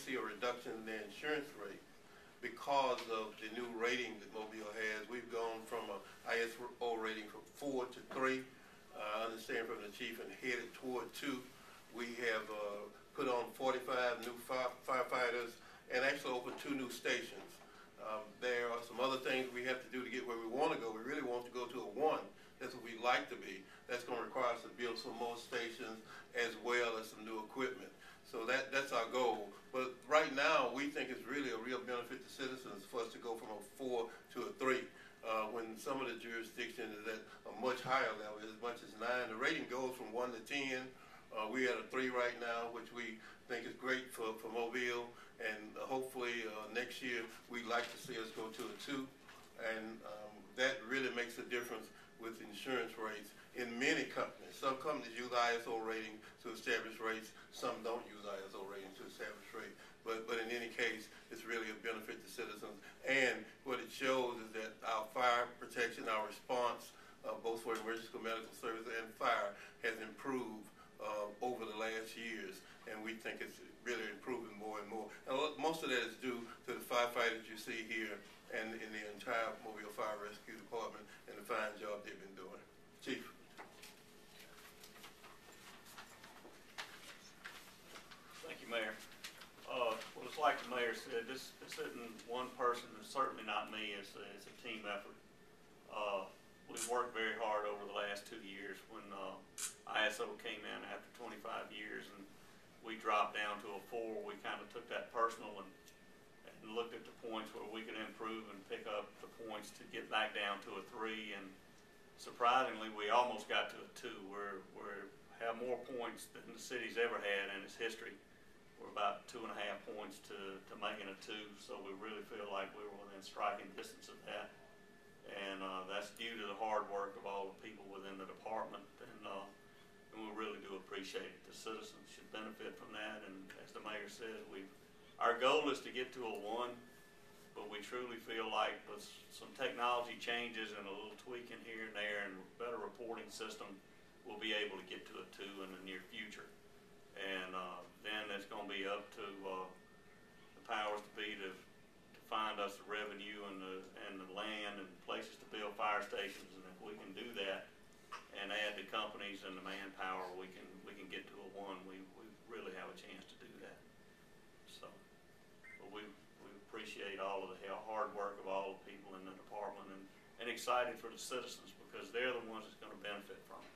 see a reduction in their insurance rate because of the new rating that Mobile has. We've gone from a ISO rating from 4 to 3. I understand from the chief and headed toward 2. We have put on 45 new firefighters and actually opened 2 new stations. There are some other things we have to do to get where we want to go. We really want to go to a 1. That's what we'd like to be. That's going to require us to build some more stations as well as some new equipment. So that's our goal. But right now, we think it's really a real benefit to citizens for us to go from a 4 to a 3. When some of the jurisdiction is at a much higher level, as much as 9. The rating goes from 1 to 10. We're at a 3 right now, which we think is great for Mobile. And hopefully next year, we'd like to see us go to a 2. And that really makes a difference with insurance rates in many companies. Some companies use ISO rating to establish rates. Some don't use ISO rating to establish rates. But in any case, it's really a benefit to citizens. And what it shows is that our fire protection, our response, both for emergency medical service and fire, has improved over the last years. And we think it's really improving more and more. And most of that is due to the firefighters you see here and in the entire Mobile Fire Rescue Department and the fine job they've been doing. Chief. Thank you, Mayor. Well, it's like the Mayor said, this isn't one person, and certainly not me. It's a team effort. We've worked very hard over the last 2 years. When ISO came in after 25 years and we dropped down to a 4, we kind of took that personal and looked at the points where we could improve and pick up the points to get back down to a 3. And surprisingly, we almost got to a 2. We have more points than the city's ever had in its history. We're about 2.5 points to making a 2, so we really feel like we were within striking distance of that. And that's due to the hard work of all the people within the department, and we really do appreciate it. The citizens should benefit from that, and as the Mayor said, our goal is to get to a 1, but we truly feel like with some technology changes and a little tweaking here and there and better reporting system, we'll be able to get to a 2 in the near future. And then it's going to be up to the powers to be to find us the revenue and the land and places to build fire stations. And if we can do that and add the companies and the manpower, we can get to a 1. We really have a chance to do that. So, but we appreciate all of the hard work of all the people in the department, and excited for the citizens because they're the ones that's going to benefit from it.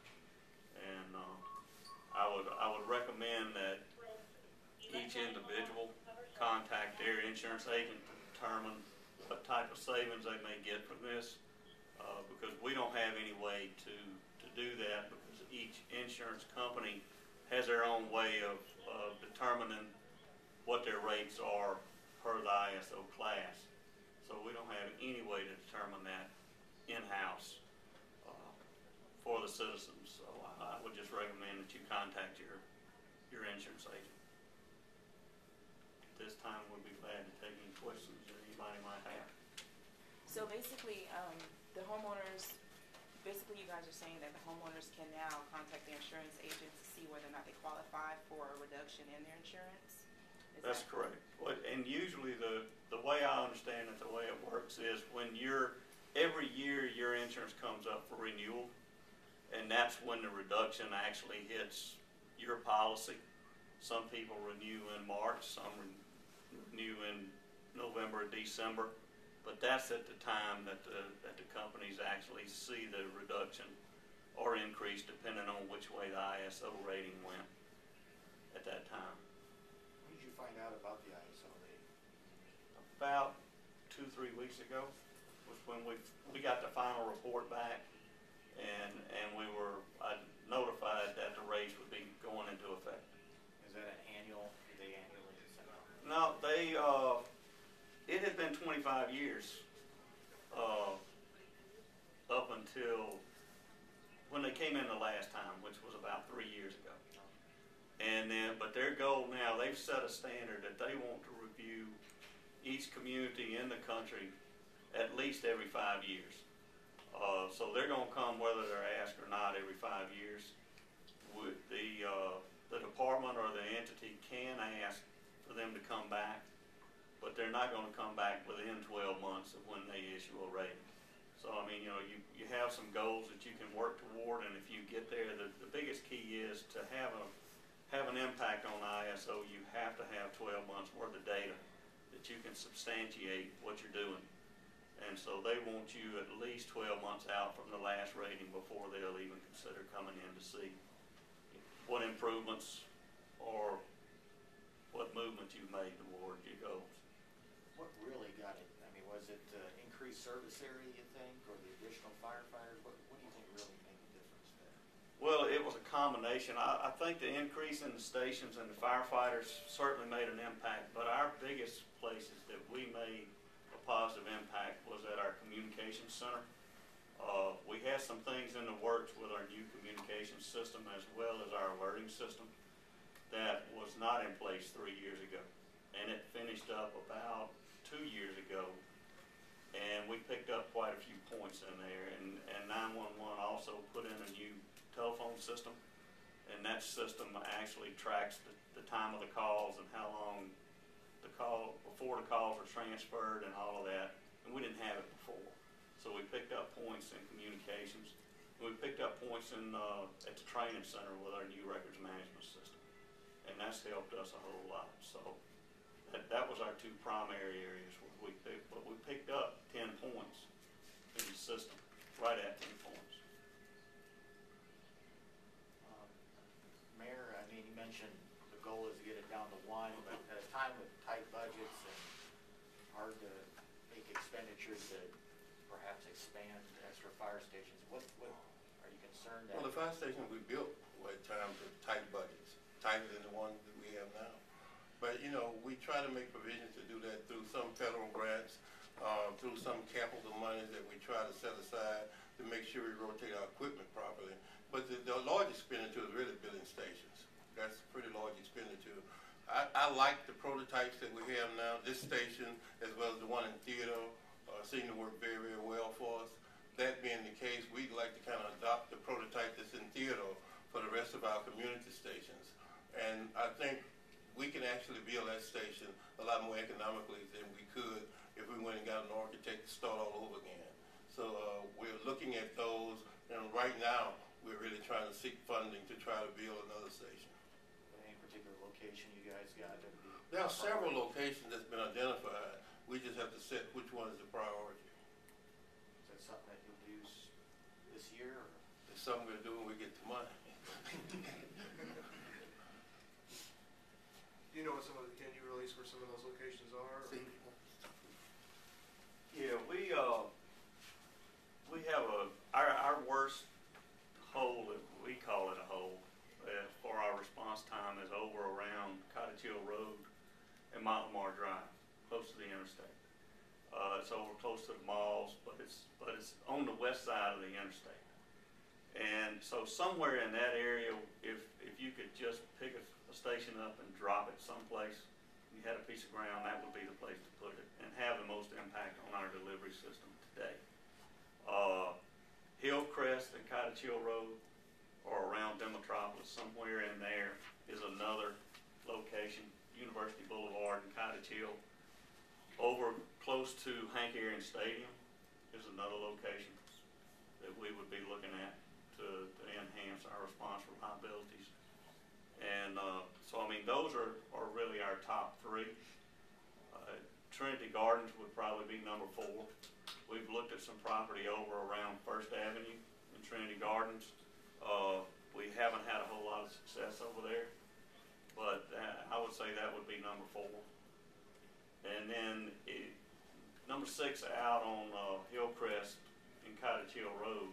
And I would recommend that each individual contact their insurance agent to determine what type of savings they may get from this, because we don't have any way to do that, because each insurance company has their own way of determining what their rates are per the ISO class. So we don't have any way to determine that in-house for the citizens. So I would just recommend that you contact your insurance agent. At this time, we'll be glad to take any questions that anybody might have. So basically, the homeowners, basically you guys are saying that the homeowners can now contact the insurance agent to see whether or not they qualify for a reduction in their insurance? That's correct. And usually the way I understand it, the way it works is when every year your insurance comes up for renewal, and that's when the reduction actually hits your policy. Some people renew in March, some renew in November or December, but that's at the time that the companies actually see the reduction or increase depending on which way the ISO rating went at that time. When did you find out about the ISO rating? About 2-3 weeks ago was when we got the final report back, and we were notified that the rates would be going into effect. Is that an annual? Do they annually send out? No, it had been 25 years up until when they came in the last time, which was about 3 years ago. And then, but their goal now, they've set a standard that they want to review each community in the country at least every 5 years. So they're going to come whether they're asked or not every 5 years. The department or the entity can ask for them to come back, but they're not gonna come back within 12 months of when they issue a rating. So, I mean, you know, you have some goals that you can work toward, and if you get there, the biggest key is to have an impact on ISO. You have to have 12 months worth of data that you can substantiate what you're doing. And so they want you at least 12 months out from the last rating before they'll even consider coming in to see what improvements or what movement you've made toward your goals. What really got it? I mean, was it increased service area, you think, or the additional firefighters? What do you think really made the difference there? Well, it was a combination. I think the increase in the stations and the firefighters certainly made an impact, but our biggest places that we made a positive impact was at our communications center. We had some things in the works with our new communications system as well as our alerting system that was not in place 3 years ago. And it finished up about 2 years ago. And we picked up quite a few points in there. And 911 also put in a new telephone system. And that system actually tracks the time of the calls and how long the call, before the calls were transferred and all of that. And we didn't have it before. So we picked up points in communications. We picked up points in at the training center with our new records management system. And that's helped us a whole lot. So that was our two primary areas where we picked up 10 points in the system, right at 10 points. Mayor, I mean, you mentioned the goal is to get it down to 1, but at a time with tight budgets and hard to make expenditures to perhaps expand extra fire stations, what are you concerned that? Well, the fire station we built were at times with tight budgets, tighter than the ones that we have now. But, you know, we try to make provisions to do that through some federal grants, through some capital money that we try to set aside to make sure we rotate our equipment properly. But the large expenditure is really building stations. That's a pretty large expenditure. I like the prototypes that we have now. This station, as well as the one in Theodore, seem to work very, very well for us. That being the case, we'd like to kind of adopt the prototype that's in Theodore for the rest of our community stations. And I think we can actually build that station a lot more economically than we could if we went and got an architect to start all over again. So we're looking at those, and right now we're really trying to seek funding to try to build another station. Any particular location you guys got? There are several locations that's been identified. We just have to set which one is the priority. Is that something that you'll do this year? Or? It's something we'll do when we get the money. Do you know what can you release where some of those locations are? Yeah, we have our worst hole, if we call it a hole, for our response time is over around Cottage Hill Road and Montemar Drive, close to the interstate. It's over close to the malls, but it's on the west side of the interstate. And so somewhere in that area, if you could just pick a station up and drop it someplace, you had a piece of ground, that would be the place to put it and have the most impact on our delivery system today. Hillcrest and Cottage Hill Road, or around Demetropolis, somewhere in there is another location. University Boulevard and Cottage Hill. Over close to Hank Aaron Stadium is another location that we would be looking at to enhance our response reliabilities. And so, I mean, those are really our top 3. Trinity Gardens would probably be number 4. We've looked at some property over around First Avenue in Trinity Gardens. We haven't had a whole lot of success over there, but I would say that would be number 4. And then number 6 out on Hillcrest and Cottage Hill Road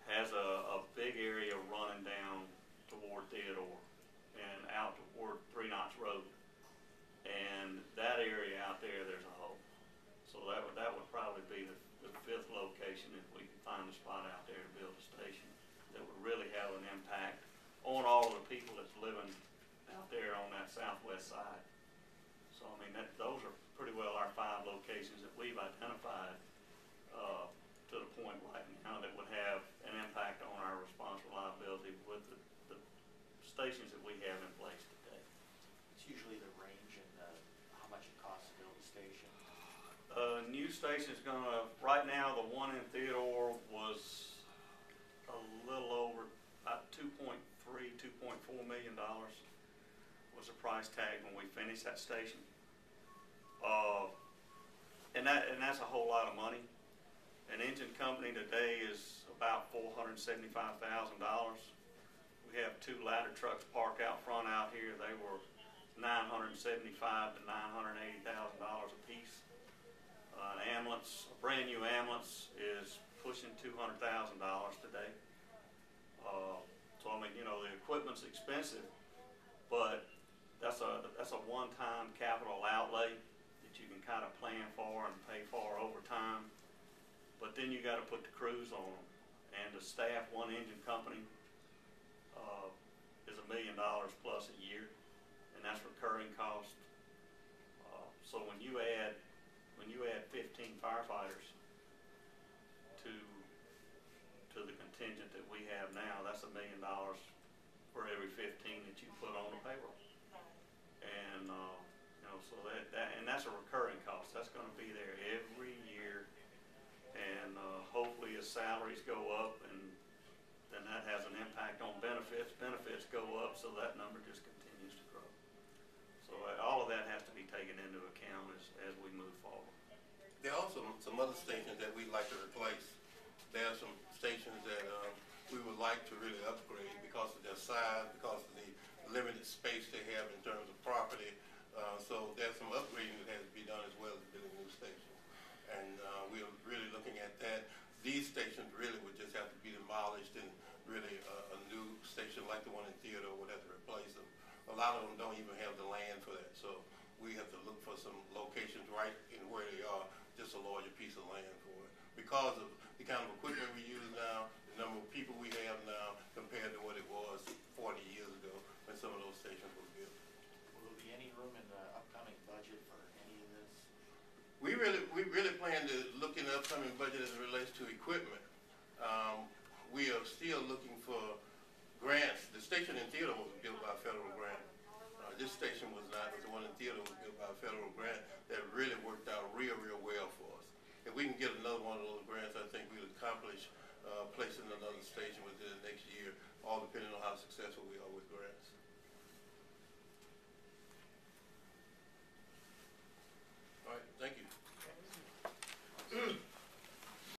has a big area running down toward Theodore and out toward 3 Knots Road. And that area out there, there's a hole. So that would probably be the 5th location if we could find a spot out there to build a station that would really have an impact on all of the people that's living out there on that southwest side. So, I mean, those are pretty well our 5 locations that we've identified to the point right now that would have an impact on our response reliability with the stations that we have in place today. It's usually the range in new station's gonna, right now, the one in Theodore was a little over, about $2.4 million was the price tag when we finished that station. And that's a whole lot of money. An engine company today is about $475,000. We have 2 ladder trucks parked out front out here. They were $975,000 to $980,000 a piece. An ambulance, a brand new ambulance, is pushing $200,000 today. So I mean, you know, the equipment's expensive, but that's a one-time capital outlay that you can kind of plan for and pay for over time. But then you got to put the crews on them, and to staff one engine company is $1 million plus a year, and that's recurring cost. So when you add 15 firefighters to the contingent that we have now, that's $1 million for every 15 that you put on the payroll. And you know, so that's a recurring cost. That's going to be there every year. And hopefully as salaries go up, and then that has an impact on benefits. Benefits go up, so that number just continues to grow. So all of that has to be taken into account as we move forward. There are also some other stations that we'd like to replace. There are some stations that we would like to really upgrade because of their size, because of the limited space they have in terms of property. So there's some upgrading that has to be done as well as building new stations. And we're really looking at that. These stations really would just have to be demolished, and really a new station like the one in Theodore would have to replace them. A lot of them don't even have the land for that, so we have to look for some locations right in where they are, just a larger piece of land for it. Because of the kind of equipment we use now, the number of people we have now compared to what it was 40 years ago when some of those stations were built. Will there be any room in the upcoming budget for any of this? We really plan to look in the upcoming budget as it relates to equipment. We are still looking for grants. The station in Theodore was built by a federal grant. This station was not, but the one in Theodore was built by a federal grant that really worked out real well for us. If we can get another one of those grants, I think we'll accomplish placing another station within the next year, all depending on how successful we are with grants. All right, thank you.